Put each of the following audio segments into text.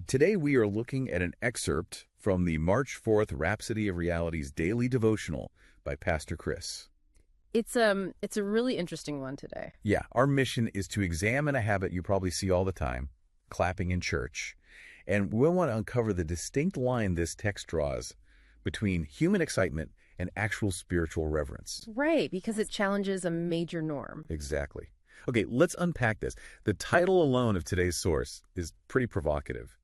Today we are looking at an excerpt from the March 4th Rhapsody of Reality's daily devotional by Pastor Chris. It's a really interesting one today. Yeah, our mission is to examine a habit you probably see all the time, clapping in church. And we'll want to uncover the distinct line this text draws between human excitement and actual spiritual reverence. Right, because it challenges a major norm. Exactly. Okay, let's unpack this. The title alone of today's source is pretty provocative.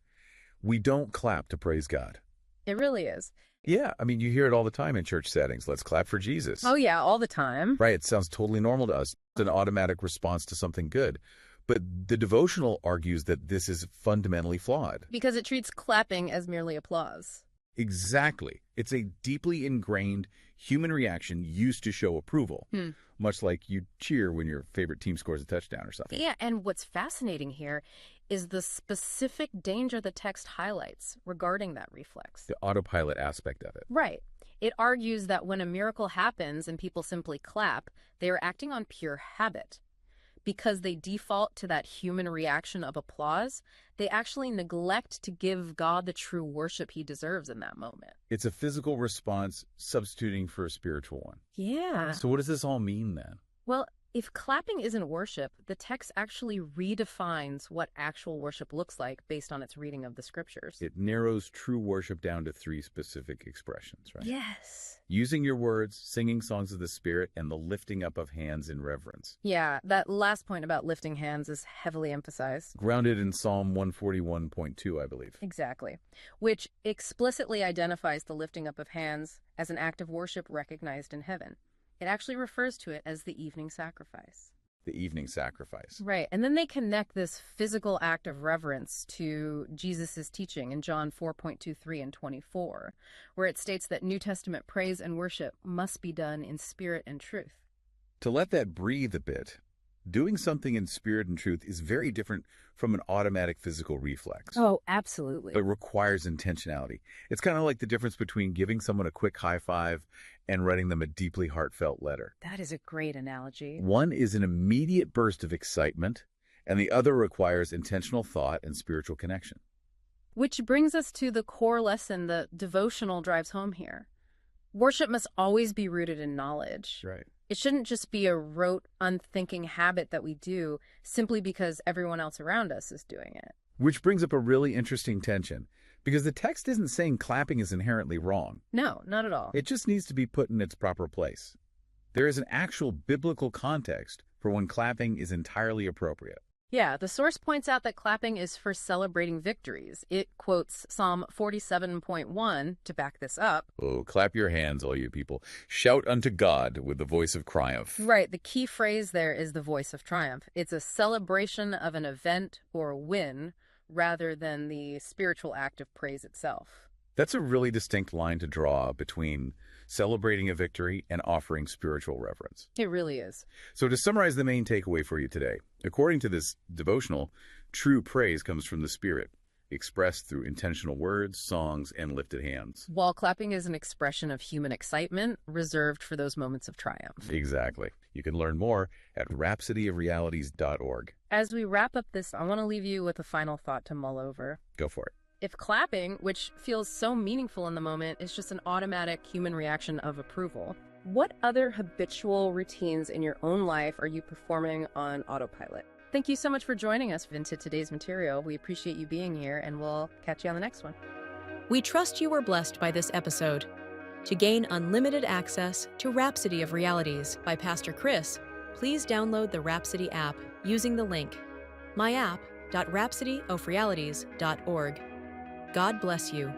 We don't clap to praise God. It really is. Yeah, I mean, you hear it all the time in church settings. Let's clap for Jesus. Oh, yeah, all the time. Right, it sounds totally normal to us. It's an automatic response to something good. But the devotional argues that this is fundamentally flawed. Because it treats clapping as merely applause. Exactly. It's a deeply ingrained human reaction used to show approval, much like you cheer when your favorite team scores a touchdown or something. Yeah, and what's fascinating here is the specific danger the text highlights regarding that reflex. The autopilot aspect of it. Right. It argues that when a miracle happens and people simply clap, they are acting on pure habit. Because they default to that human reaction of applause, they actually neglect to give God the true worship he deserves in that moment. It's a physical response substituting for a spiritual one. Yeah. So what does this all mean then? Well, if clapping isn't worship, the text actually redefines what actual worship looks like based on its reading of the scriptures. It narrows true worship down to three specific expressions, right? Yes. Using your words, singing songs of the Spirit, and the lifting up of hands in reverence. Yeah, that last point about lifting hands is heavily emphasized. Grounded in Psalm 141.2, I believe. Exactly. Which explicitly identifies the lifting up of hands as an act of worship recognized in heaven. It actually refers to it as the evening sacrifice. The evening sacrifice. Right. And then they connect this physical act of reverence to Jesus' teaching in John 4:23 and 24, where it states that New Testament praise and worship must be done in spirit and truth. To let that breathe a bit, doing something in spirit and truth is very different from an automatic physical reflex. Oh, absolutely. It requires intentionality. It's kind of like the difference between giving someone a quick high five and writing them a deeply heartfelt letter. That is a great analogy. One is an immediate burst of excitement, and the other requires intentional thought and spiritual connection. Which brings us to the core lesson the devotional drives home here. Worship must always be rooted in knowledge. Right. It shouldn't just be a rote, unthinking habit that we do simply because everyone else around us is doing it. Which brings up a really interesting tension, because the text isn't saying clapping is inherently wrong. No, not at all. It just needs to be put in its proper place. There is an actual biblical context for when clapping is entirely appropriate. Yeah, the source points out that clapping is for celebrating victories. It quotes Psalm 47.1 to back this up. Oh, clap your hands, all you people. Shout unto God with the voice of triumph. Right, the key phrase there is the voice of triumph. It's a celebration of an event or a win rather than the spiritual act of praise itself. That's a really distinct line to draw between celebrating a victory and offering spiritual reverence. It really is. So to summarize the main takeaway for you today, according to this devotional, true praise comes from the Spirit, expressed through intentional words, songs, and lifted hands. While clapping is an expression of human excitement reserved for those moments of triumph. Exactly. You can learn more at rhapsodyofrealities.org. As we wrap up this, I want to leave you with a final thought to mull over. Go for it. If clapping, which feels so meaningful in the moment, is just an automatic human reaction of approval, what other habitual routines in your own life are you performing on autopilot? Thank you so much for joining us into today's material. We appreciate you being here, and we'll catch you on the next one. We trust you were blessed by this episode. To gain unlimited access to Rhapsody of Realities by Pastor Chris, please download the Rhapsody app using the link myapp.rhapsodyofrealities.org. God bless you.